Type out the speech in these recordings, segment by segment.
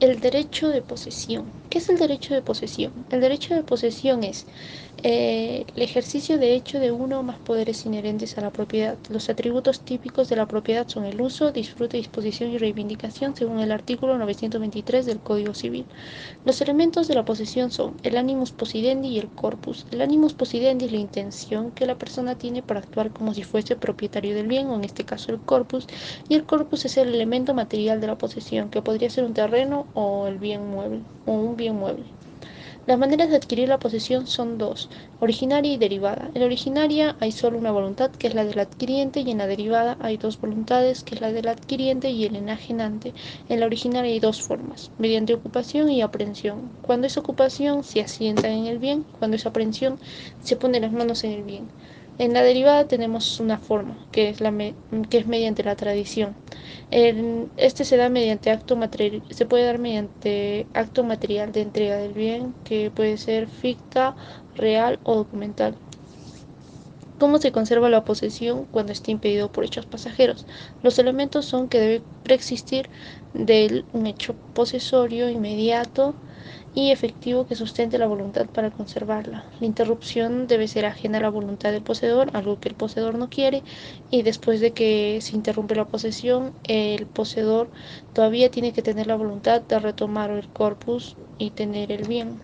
El derecho de posesión. ¿Qué es el derecho de posesión? El derecho de posesión es el ejercicio de hecho de uno o más poderes inherentes a la propiedad. Los atributos típicos de la propiedad son el uso, disfrute, disposición y reivindicación según el artículo 923 del Código Civil. Los elementos de la posesión son el animus possidendi y el corpus. El animus possidendi es la intención que la persona tiene para actuar como si fuese propietario del bien, o en este caso el corpus, y el corpus es el elemento material de la posesión, que podría ser un terreno o el bien mueble, o un bien mueble. Las maneras de adquirir la posesión son dos: originaria y derivada. En la originaria hay solo una voluntad, que es la del adquiriente, y en la derivada hay dos voluntades, que es la del adquiriente y el enajenante. En la originaria hay dos formas: mediante ocupación y aprehensión. Cuando es ocupación se asienta en el bien, cuando es aprehensión se pone las manos en el bien. En la derivada tenemos una forma, que es mediante la tradición. Este se puede dar mediante acto material de entrega del bien, que puede ser ficta, real o documental. ¿Cómo se conserva la posesión cuando está impedido por hechos pasajeros? Los elementos son que debe preexistir un hecho posesorio inmediato y efectivo que sustente la voluntad para conservarla. La interrupción debe ser ajena a la voluntad del poseedor, algo que el poseedor no quiere, y después de que se interrumpe la posesión, el poseedor todavía tiene que tener la voluntad de retomar el corpus y tener el bien.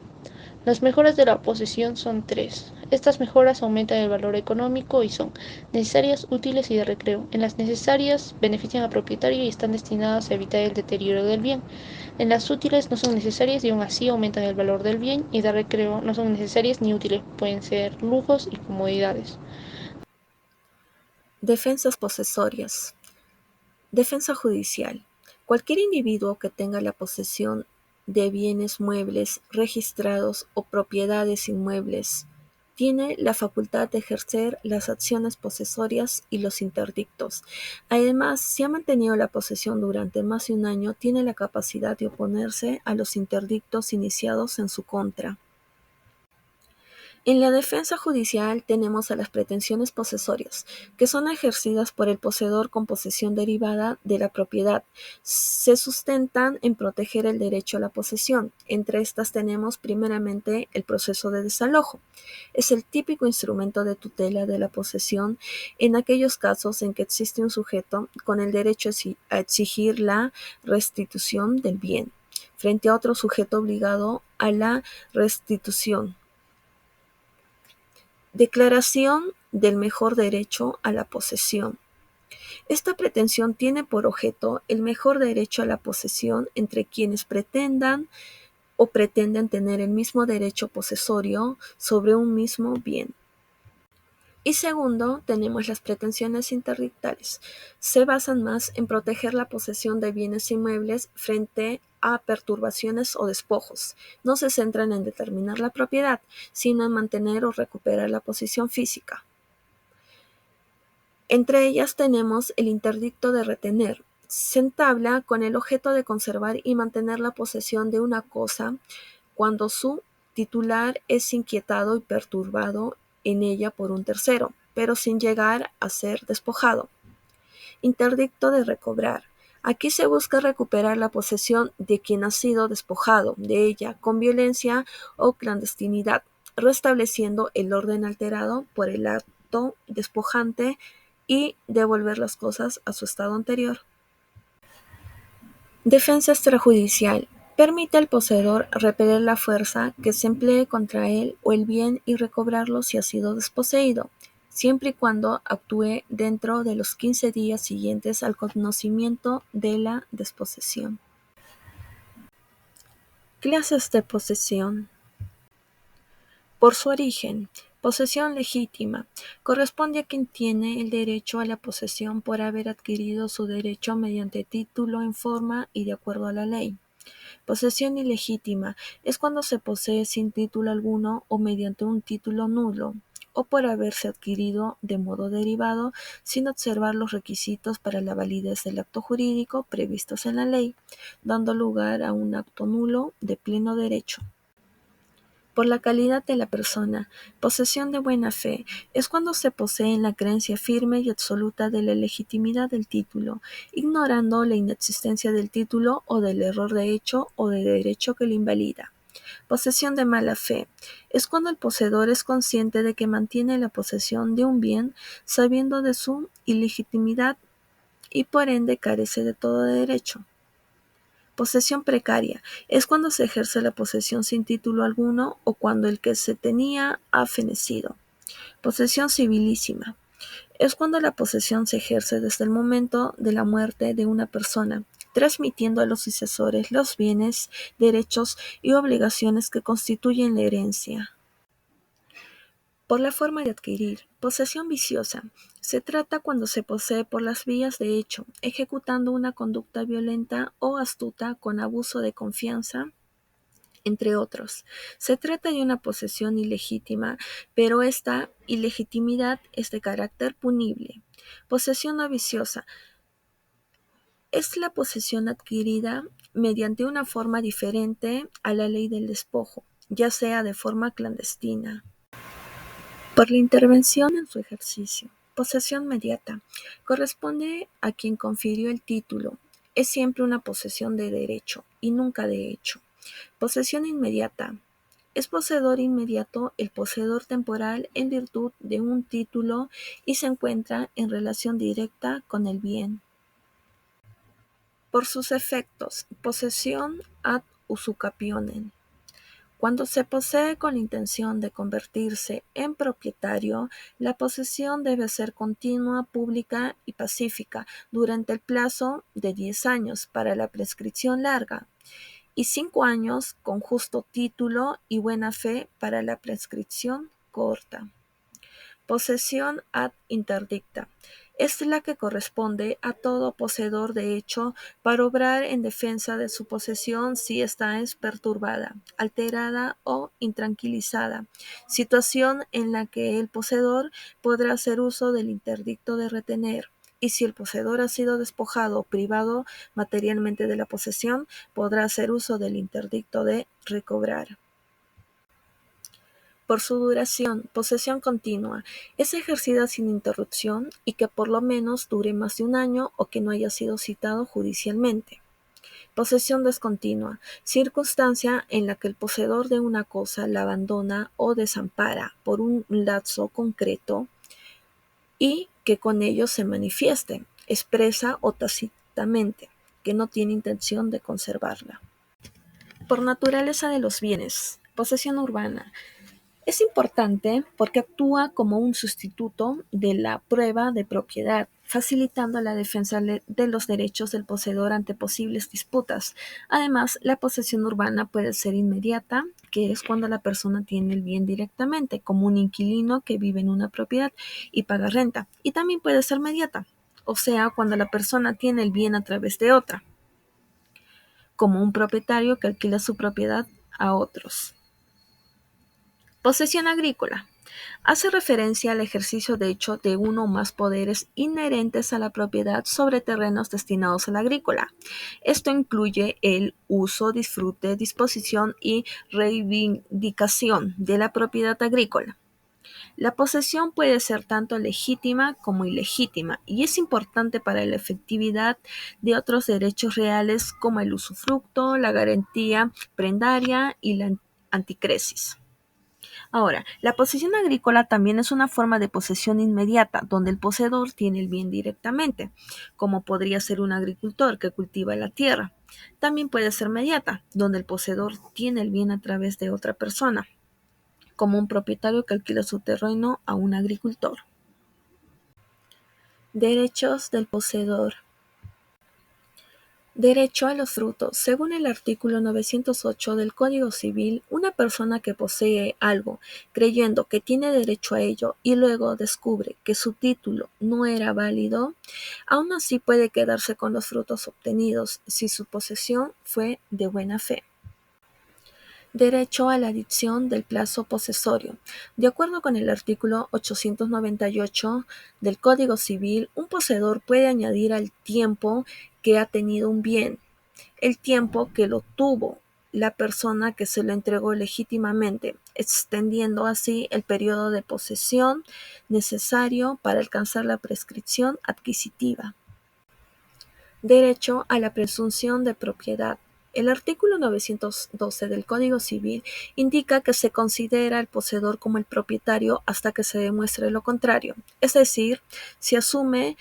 Las mejoras de la posesión son tres. Estas mejoras aumentan el valor económico y son necesarias, útiles y de recreo. En las necesarias benefician al propietario y están destinadas a evitar el deterioro del bien. En las útiles no son necesarias y aún así aumentan el valor del bien, y de recreo no son necesarias ni útiles, pueden ser lujos y comodidades. Defensas posesorias. Defensa judicial. Cualquier individuo que tenga la posesión de bienes muebles registrados o propiedades inmuebles tiene la facultad de ejercer las acciones posesorias y los interdictos. Además, si ha mantenido la posesión durante más de un año, tiene la capacidad de oponerse a los interdictos iniciados en su contra. En la defensa judicial tenemos a las pretensiones posesorias, que son ejercidas por el poseedor con posesión derivada de la propiedad. Se sustentan en proteger el derecho a la posesión. Entre estas tenemos primeramente el proceso de desalojo. Es el típico instrumento de tutela de la posesión en aquellos casos en que existe un sujeto con el derecho a exigir la restitución del bien, frente a otro sujeto obligado a la restitución. Declaración del mejor derecho a la posesión. Esta pretensión tiene por objeto el mejor derecho a la posesión entre quienes pretendan o pretenden tener el mismo derecho posesorio sobre un mismo bien. Y segundo, tenemos las pretensiones interdictales. Se basan más en proteger la posesión de bienes inmuebles frente a perturbaciones o despojos. No se centran en determinar la propiedad, sino en mantener o recuperar la posición física. Entre ellas tenemos el interdicto de retener. Se entabla con el objeto de conservar y mantener la posesión de una cosa cuando su titular es inquietado y perturbado en ella por un tercero, pero sin llegar a ser despojado. Interdicto de recobrar. Aquí se busca recuperar la posesión de quien ha sido despojado de ella con violencia o clandestinidad, restableciendo el orden alterado por el acto despojante y devolver las cosas a su estado anterior. Defensa extrajudicial. Permite al poseedor repeler la fuerza que se emplee contra él o el bien y recobrarlo si ha sido desposeído, siempre y cuando actúe dentro de los 15 días siguientes al conocimiento de la desposesión. Clases de posesión. Por su origen, posesión legítima. Corresponde a quien tiene el derecho a la posesión por haber adquirido su derecho mediante título en forma y de acuerdo a la ley. Posesión ilegítima es cuando se posee sin título alguno o mediante un título nulo, o por haberse adquirido de modo derivado sin observar los requisitos para la validez del acto jurídico previstos en la ley, dando lugar a un acto nulo de pleno derecho. por la calidad de la persona. Posesión de buena fe es cuando se posee en la creencia firme y absoluta de la legitimidad del título, ignorando la inexistencia del título o del error de hecho o de derecho que lo invalida. Posesión de mala fe es cuando el poseedor es consciente de que mantiene la posesión de un bien sabiendo de su ilegitimidad y por ende carece de todo derecho. Posesión precaria es cuando se ejerce la posesión sin título alguno o cuando el que se tenía ha fenecido. Posesión civilísima es cuando la posesión se ejerce desde el momento de la muerte de una persona, transmitiendo a los sucesores los bienes, derechos y obligaciones que constituyen la herencia. Por la forma de adquirir. Posesión viciosa. Se trata cuando se posee por las vías de hecho, ejecutando una conducta violenta o astuta con abuso de confianza, entre otros. Se trata de una posesión ilegítima, pero esta ilegitimidad es de carácter punible. Posesión no viciosa. Es la posesión adquirida mediante una forma diferente a la ley del despojo, ya sea de forma clandestina, por la intervención en su ejercicio. Posesión mediata. Corresponde a quien confirió el título. Es siempre una posesión de derecho y nunca de hecho. Posesión inmediata. Es poseedor inmediato el poseedor temporal en virtud de un título y se encuentra en relación directa con el bien. Por sus efectos. Posesión ad usucapione. Cuando se posee con la intención de convertirse en propietario, la posesión debe ser continua, pública y pacífica durante el plazo de 10 años para la prescripción larga y 5 años con justo título y buena fe para la prescripción corta. Posesión ad interdicta. Es la que corresponde a todo poseedor de hecho para obrar en defensa de su posesión si ésta es perturbada, alterada o intranquilizada, situación en la que el poseedor podrá hacer uso del interdicto de retener, y si el poseedor ha sido despojado o privado materialmente de la posesión, podrá hacer uso del interdicto de recobrar. Por su duración, posesión continua, es ejercida sin interrupción y que por lo menos dure más de un año o que no haya sido citado judicialmente. Posesión descontinua, circunstancia en la que el poseedor de una cosa la abandona o desampara por un lapso concreto y que con ello se manifieste, expresa o tácitamente, que no tiene intención de conservarla. Por naturaleza de los bienes, posesión urbana. Es importante porque actúa como un sustituto de la prueba de propiedad, facilitando la defensa de los derechos del poseedor ante posibles disputas. Además, la posesión urbana puede ser inmediata, que es cuando la persona tiene el bien directamente, como un inquilino que vive en una propiedad y paga renta. Y también puede ser mediata, o sea, cuando la persona tiene el bien a través de otra, como un propietario que alquila su propiedad a otros. Posesión agrícola. Hace referencia al ejercicio de hecho de uno o más poderes inherentes a la propiedad sobre terrenos destinados al agrícola. Esto incluye el uso, disfrute, disposición y reivindicación de la propiedad agrícola. La posesión puede ser tanto legítima como ilegítima y es importante para la efectividad de otros derechos reales como el usufructo, la garantía prendaria y la anticresis. Ahora, la posesión agrícola también es una forma de posesión inmediata, donde el poseedor tiene el bien directamente, como podría ser un agricultor que cultiva la tierra. También puede ser mediata, donde el poseedor tiene el bien a través de otra persona, como un propietario que alquila su terreno a un agricultor. Derechos del poseedor. Derecho a los frutos. Según el artículo 908 del Código Civil, una persona que posee algo, creyendo que tiene derecho a ello y luego descubre que su título no era válido, aún así puede quedarse con los frutos obtenidos si su posesión fue de buena fe. Derecho a la adición del plazo posesorio. De acuerdo con el artículo 898 del Código Civil, un poseedor puede añadir al tiempo que ha tenido un bien, el tiempo que lo tuvo la persona que se lo entregó legítimamente, extendiendo así el periodo de posesión necesario para alcanzar la prescripción adquisitiva. Derecho a la presunción de propiedad. El artículo 912 del Código Civil indica que se considera al poseedor como el propietario hasta que se demuestre lo contrario, es decir, se asume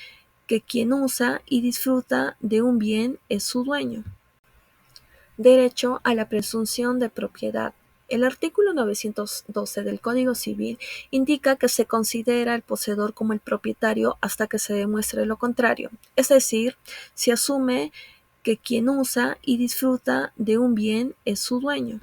que quien usa y disfruta de un bien es su dueño. Derecho a la presunción de propiedad. El artículo 912 del Código Civil indica que se considera al poseedor como el propietario hasta que se demuestre lo contrario, es decir, se asume que quien usa y disfruta de un bien es su dueño.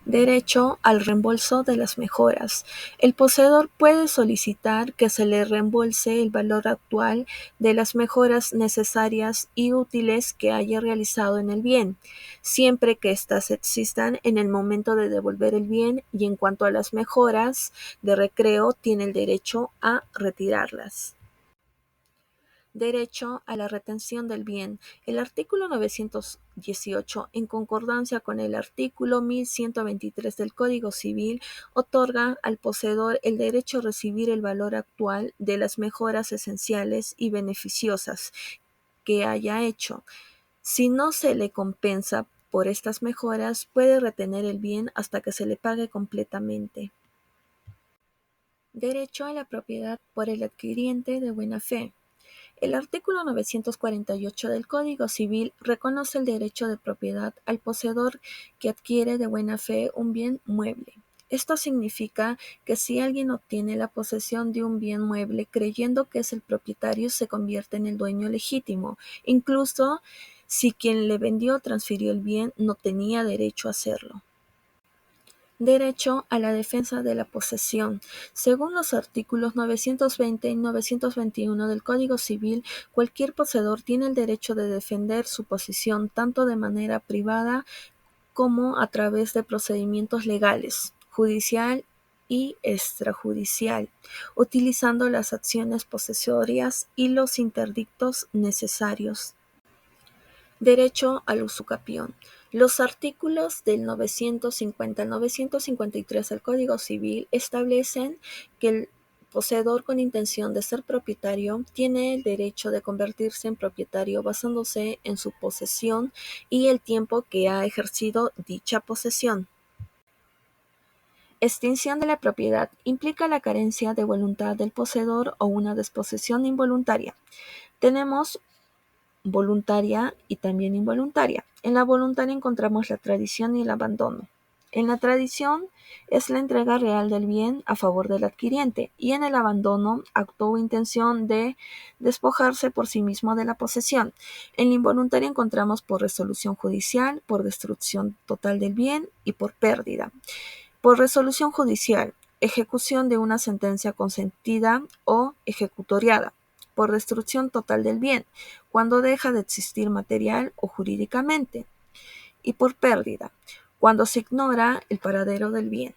Derecho al reembolso de las mejoras. El poseedor puede solicitar que se le reembolse el valor actual de las mejoras necesarias y útiles que haya realizado en el bien, siempre que éstas existan en el momento de devolver el bien, y en cuanto a las mejoras de recreo, tiene el derecho a retirarlas. Derecho a la retención del bien. El artículo 918, en concordancia con el artículo 1123 del Código Civil, otorga al poseedor el derecho a recibir el valor actual de las mejoras esenciales y beneficiosas que haya hecho. Si no se le compensa por estas mejoras, puede retener el bien hasta que se le pague completamente. Derecho a la propiedad por el adquiriente de buena fe. El artículo 948 del Código Civil reconoce el derecho de propiedad al poseedor que adquiere de buena fe un bien mueble. Esto significa que si alguien obtiene la posesión de un bien mueble creyendo que es el propietario, se convierte en el dueño legítimo, incluso si quien le vendió o transfirió el bien no tenía derecho a hacerlo. Derecho a la defensa de la posesión. Según los artículos 920 y 921 del Código Civil, cualquier poseedor tiene el derecho de defender su posesión tanto de manera privada como a través de procedimientos legales, judicial y extrajudicial, utilizando las acciones posesorias y los interdictos necesarios. Derecho al usucapión. Los artículos del 950 al 953 del Código Civil establecen que el poseedor con intención de ser propietario tiene el derecho de convertirse en propietario basándose en su posesión y el tiempo que ha ejercido dicha posesión. Extinción de la propiedad implica la carencia de voluntad del poseedor o una desposesión involuntaria. Tenemos voluntaria y también involuntaria. En la voluntaria encontramos la tradición y el abandono. En la tradición es la entrega real del bien a favor del adquiriente, y en el abandono, acto o intención de despojarse por sí mismo de la posesión. En la involuntaria encontramos por resolución judicial, por destrucción total del bien y por pérdida. Por resolución judicial, ejecución de una sentencia consentida o ejecutoriada. Por destrucción total del bien, cuando deja de existir material o jurídicamente. Y por pérdida, cuando se ignora el paradero del bien.